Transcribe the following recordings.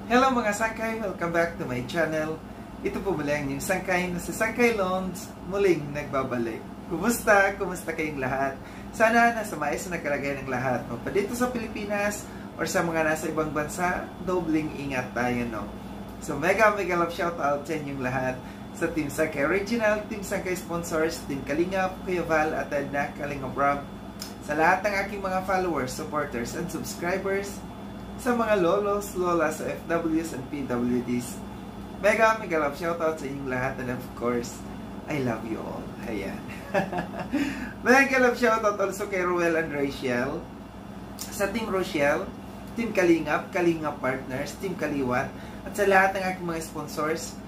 Hello mga sangkay! Welcome back to my channel. Ito po muli ang inyong sangkay na si Sangkay Loans muling nagbabalik. Kumusta? Kumusta kayong lahat? Sana nasa maayos na kalagayan ng lahat. Pa dito sa Pilipinas or sa mga nasa ibang bansa, dobling ingat tayo, no? So mega love shoutout sa inyong lahat. Sa Team Sangkay Original, Team Sangkay Sponsors, Team Kalingap, Kuya Val at Edna Kalingap Rob. Sa lahat ng aking mga followers, supporters, and subscribers, sa mga lolos, lolas, OFWs, and PWDs. Mega love shoutout sa inyong lahat, and of course, I love you all. Ayan. Mega love shoutout also kay Ruel and Rachel. Sa Team Rochelle, Team Kalingap, Kalingap Partners, Team Kaliwat, at sa lahat ng aking mga sponsors,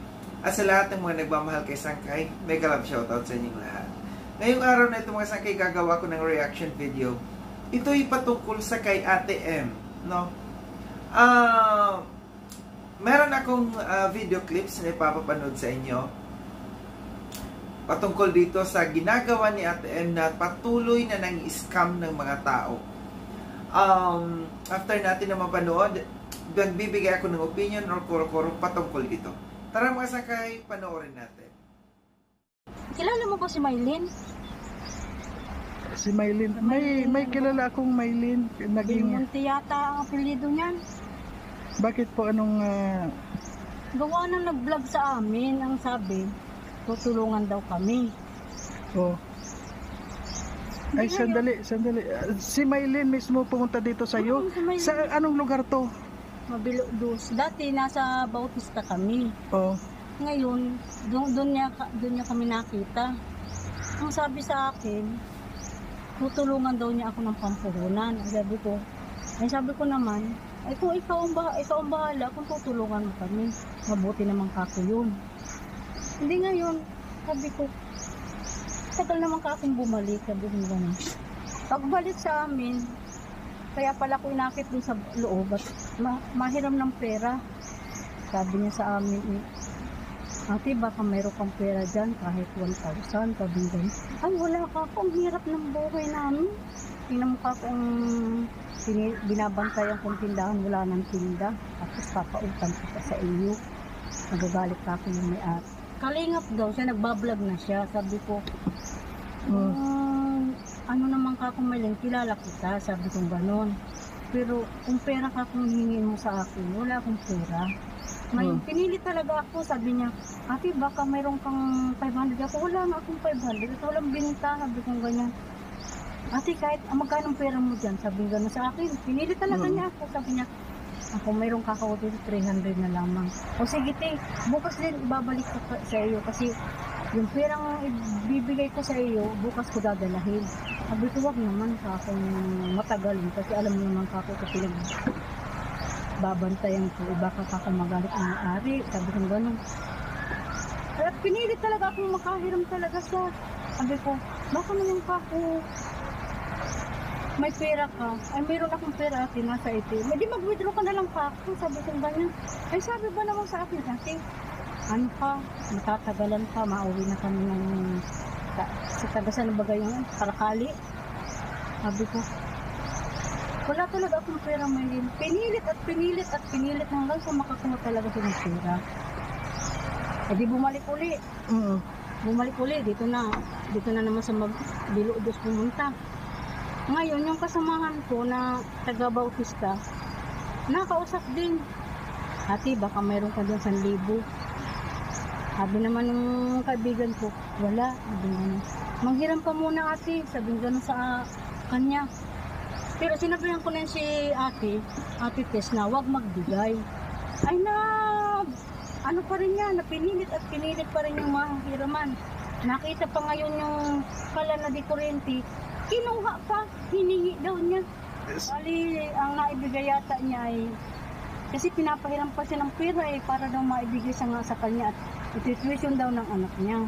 at sa lahat ng mga nagmamahal kay Sangkay, mega love shoutout sa inyong lahat. Ngayong araw na ito mga Sangkay, gagawa ko ng reaction video. Ito'y patungkol sa kay Ate M, no? Meron akong video clips na ipapapanood sa inyo patungkol dito sa ginagawa ni Ate M na patuloy na nang-scam ng mga tao. After natin na mapanood, bibigay ako ng opinion or kuro-kuro patungkol dito. Tara mga Sangkay, panoorin natin. Kilala mo ba si Maylin? Si Maylin. May kilala akong Maylin. Belmonte yata ang apelyido niyan. Bakit po anong... Gawa na nag-vlog sa amin. Ang sabi, tutulungan daw kami. Oh. Ay, sandali. Si Maylin mismo pumunta dito sa iyo? Si sa anong lugar to? Mabilo dos. Dati nasa Bautista kami. Oh. Ngayon, doon niya kami nakita. Ang sabi sa akin, tutulungan daw niya ako ng pampuhunan. Sabi ko naman, ay kung ikaw ang bahala, kung tutulungan mo kami, mabuti naman kako yun. Hindi ngayon, sabi ko, tagal naman kakong bumalik, sabi ko gano'n. Pagbalik sa amin, kaya pala ko inakit dun sa loob at mahiram ng pera. Sabi niya sa amin, ate baka mayroon kang pera dyan kahit 1,000, sabi ay wala ka, ang hirap ng buhay namin. Tingnan mo ka kung binabantayan kong tindahan, wala ng tinda. Tapos papautang kita sa iyo. Nagagalit ka ako yung may-ari. Kalingap daw siya, nagbablog na siya. Sabi ko, ano naman ka kung Maylin, kilala kita. Sabi ko gano'n. Pero kung pera ka kung hingin mo sa akin, wala akong pera. Ngayon, pinili talaga ako. Sabi niya, ate baka mayroon kang 500. Ako, wala nga akong 500. Ito walang binta. Sabi ko ganyan. Ate, kahit magkano pera mo dyan, sabi nga sa akin, pinili talaga niya ako. Sabi niya, ako mayroong kakauti 300 na lamang. O sige, te, bukas din ibabalik ko sa iyo kasi yung perang ibibigay ko sa iyo, bukas ko dadalahin. Sabi ko, wag naman sa akong matagalin kasi alam mo naman kako ko babantayan ko, baka kako magalit ang ari. Sabi ko gano'n. Kaya pinili talaga akong makahiram talaga sa. Sabi ko, baka naman kako may pera ka, ay mayroon akong pera ate, nasa ito. Hindi mag-withdraw ka na lang pa ako, sabi ko ganyan. Ay sabi ba naman sa akin, ate, ano ka, matatagalan pa, mauwi na kami ng sa tagasan na bagay yung Parakali. Sabi ko, wala talaga akong pera, Maylin. Pinilit hanggang sa makakuha talaga sa ng pera. Eh di bumalik uli. Bumalik uli, dito na naman sa Bilo-dos pumunta. Ngayon, yung kasamahan ko na taga-Bautista, nakausap din. Ate, baka mayroon ka din 1,000. Sabi naman ng kaibigan ko, wala. Manghiram ka muna ate, sabi gano'n sa kanya. Pero sinabihan ko na si ate Tess na wag magbigay. Ay na, ano pa rin yan, pinilit pa rin yung mahiraman. Nakita pa ngayon yung kala na di kuryente, kinuha pa, hiningi daw niya. Bali, ang naibigay yata niya ay, kasi pinapahiram pa siya ng pera para daw maibigay siya nga sa kanya at itutuition daw ng anak niya.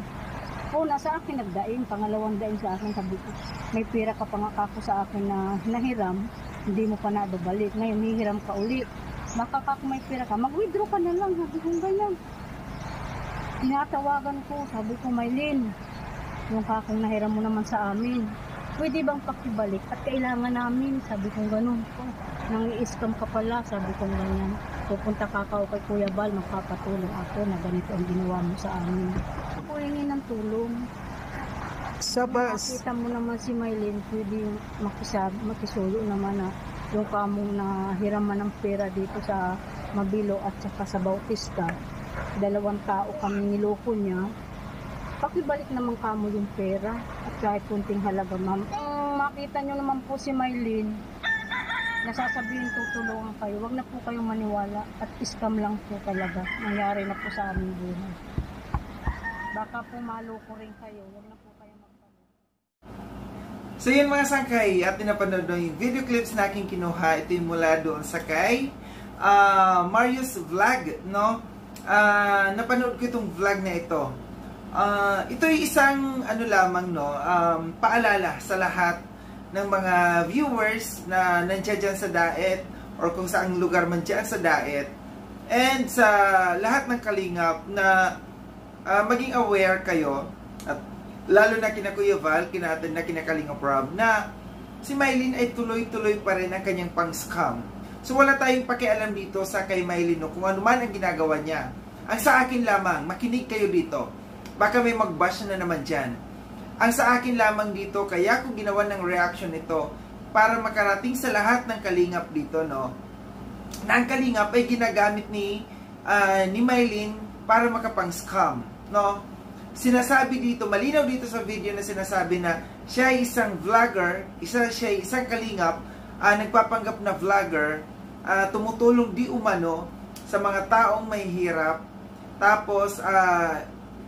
Una sa akin nagdaing, pangalawang daing sa akin, sabi ko, may pera ka pa nga kako sa akin na nahiram, hindi mo pa nababalik. Ngayon, hihiram ka uli. Baka kako may pera ka, mag-withdraw ka na lang, sabi ko ganyan. Tinatawagan ko, sabi ko, Maylin, yung kakong nahiram mo naman sa amin, pwede bang pakibalik at kailangan namin, sabi kong ganun. Nang i-scam ka pala, sabi kong ganyan. pupunta ka kay Kuya Bal, magpapatulong ako na ganito ang ginawa mo sa amin. Ako hingi ng tulong. Nakita mo naman si Maylin, pwede yung makisuyo naman na yung kamong nahiraman ng pera dito sa Mabilo at saka sa Bautista. 2 tao kami niloko niya. Pakibalik naman kamo yung pera at kahit kunting halaga, ma'am. Makita nyo naman po si Maylin, nasasabihin tutulungan kayo. Huwag na po kayong maniwala at scam lang po talaga. Nangyari na po sa aming buhay. Baka po maloko rin kayo. Huwag na po kayong magpaloko. So yun mga sangkay, at napanood nyo yung video clips na aking kinuha. Ito yung mula doon sa kay Marius Vlog, no? Napanood ko itong vlog na ito. Ito ay isang ano lamang, no, paalala sa lahat ng mga viewers na nandiyan dyan sa Daet or kung saang lugar man dyan sa Daet, and sa lahat ng kalingap na maging aware kayo, at lalo na kina Kuya Val, kinatan na kinakalingap Rob, na si Maylin ay tuloy-tuloy pa rin ang kanyang pang-scam. So wala tayong pakialam dito sa kay Maylin, no, kung ano man ang ginagawa niya. Ang sa akin lamang, makinig kayo dito. Baka may mag-bash na naman dyan. Ang sa akin lamang dito, kaya ko ginawa ng reaction ito para makarating sa lahat ng kalingap dito, no, na ang kalingap ay ginagamit ni Maylin para makapang-scam, no. Sinasabi dito, malinaw dito sa video na sinasabi na siya ay isang vlogger, siya ay isang kalingap, nagpapanggap na vlogger, tumutulong di umano sa mga taong may hirap, tapos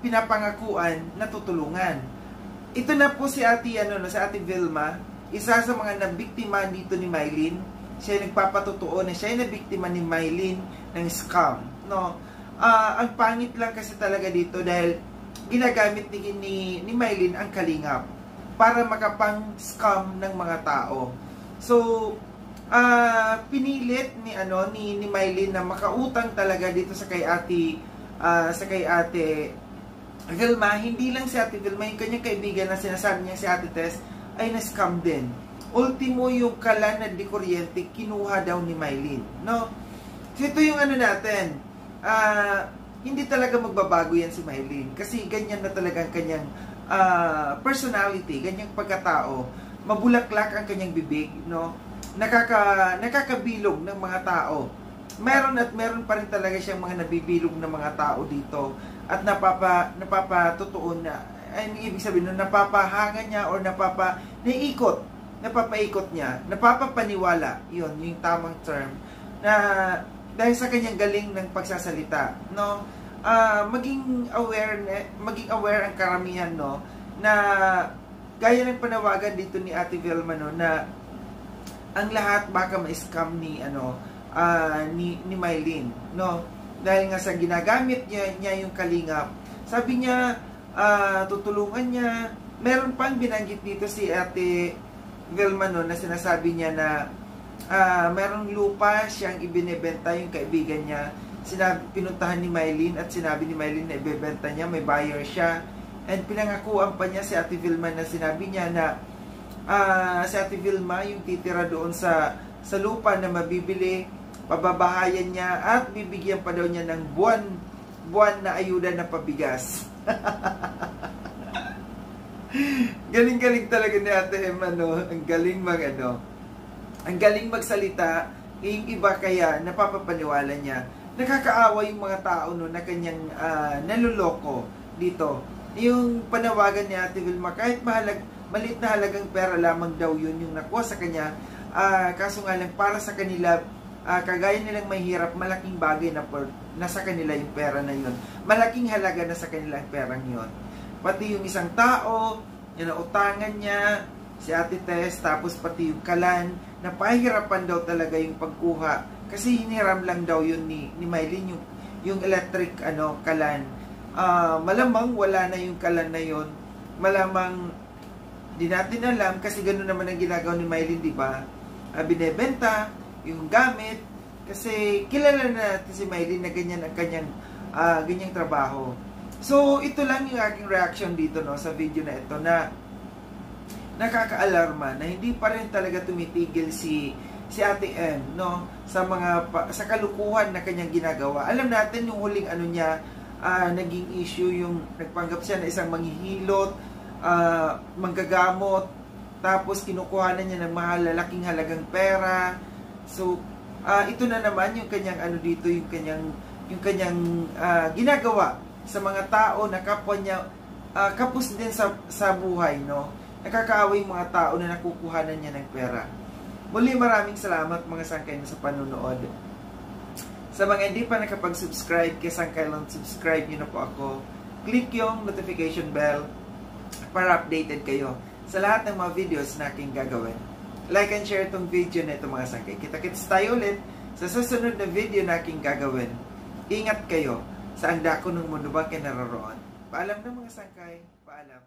pinapangakuan na tutulungan. Ito na po si Ate si Ate Vilma, isa sa mga nabiktima dito ni Maylin. Siya ay nagpapatotoo na siya ay nabiktima ni Maylin ng scam, no. Ang pangit lang kasi talaga dito dahil ginagamit ni Maylin ang kalingap para makapang-scam ng mga tao. So pinilit ni Maylin na makautang talaga dito sa kay Ate Vilma. Hindi lang si Ate Vilma, yung kanyang kaibigan na sinasabi niya si Ate Tess ay na-scam din. Ultimo yung kalan na di kuryente kinuha daw ni Maylin, no? So ito yung natin, hindi talaga magbabago yan si Maylin kasi ganyan na talaga ang kanyang personality, ganyang pagkatao. Mabulaklak ang kanyang bibig, no? Nakakabilog ng mga tao. Meron pa rin talaga siyang mga nabibilog ng mga tao dito at napapatutuon na, ay ibig sabihin nun, napapahanga niya or napapaikot niya, napapapaniwala, yun yung tamang term, na dahil sa kanyang galing ng pagsasalita, no. Maging aware ang karamihan, no, na gaya ng panawagan dito ni Ate Vilma, no, na ang lahat baka ma-scam ni Maylin, no, dahil nga sa ginagamit niya yung kalingap. Sabi niya tutulungan niya. Meron pang binanggit dito si Ate Vilma, no, na sinasabi niya na merong lupa siyang ibinebenta yung kaibigan niya. Pinuntahan ni Maylin at sinabi ni Maylin na ibebenta niya, may buyer siya, and pinangakuan pa niya si Ate Vilma na sinabi niya na si Ate Vilma yung titira doon sa lupa na mabibili, pababahayan niya at bibigyan pa daw niya ng buwan na ayuda na pabigas. Galing-galing talaga ni Ate Emma, no? Ang galing magsalita. Yung iba kaya napapapaniwala niya. Nakakaawa yung mga tao, no, na kanyang naluloko dito. Yung panawagan ni Ate Vilma, kahit maliit na halagang pera lamang daw yun yung nakuha sa kanya, kaso nga lang para sa kanila, kagaya nilang may hirap, malaking bagay na nasa kanila yung pera na yun. Malaking halaga na sa kanila yung perang yun. Pati yung isang tao, yung nautangan niya, si Ate Tess, tapos pati yung kalan, napahirapan daw talaga yung pagkuha. Kasi hiniram lang daw yun ni Maylin, yung electric kalan. Malamang wala na yung kalan na yun. Malamang di natin alam kasi ganoon naman ang ginagawa ni Maylin, di ba? Binebenta yung gamit kasi kilala na natin si Maylin na ganyan ang kanyang ganyang trabaho. So ito lang yung aking reaction dito, no, sa video na ito, na nakakaalarma na hindi pa rin talaga tumitigil si si Ate M, no, sa kalukuhan na kanyang ginagawa. Alam natin yung huling ano niya, naging issue yung nagpanggap siya na isang manghihilot, manggagamot, tapos kinukuha na niya ng lalaking halagang pera. So ito na naman yung kanyang ano dito, yung kanyang ginagawa sa mga tao na kapwa niya, kapos din sa buhay, no. Nakakaaway yung mga tao na nakukuhanan niya ng pera. Muli, maraming salamat mga sangkay sa panunood. Sa mga hindi pa nakapag-subscribe kay Sangkay Lone, subscribe nyo na po ako. Click yung notification bell para updated kayo sa lahat ng mga videos na aking gagawin. Like and share itong video na ito mga sangkay. Kita-kits tayo ulit sa susunod na video na aking gagawin. Ingat kayo sa ang dako ng mundo bang kinaroroon. Paalam na mga sangkay. Paalam.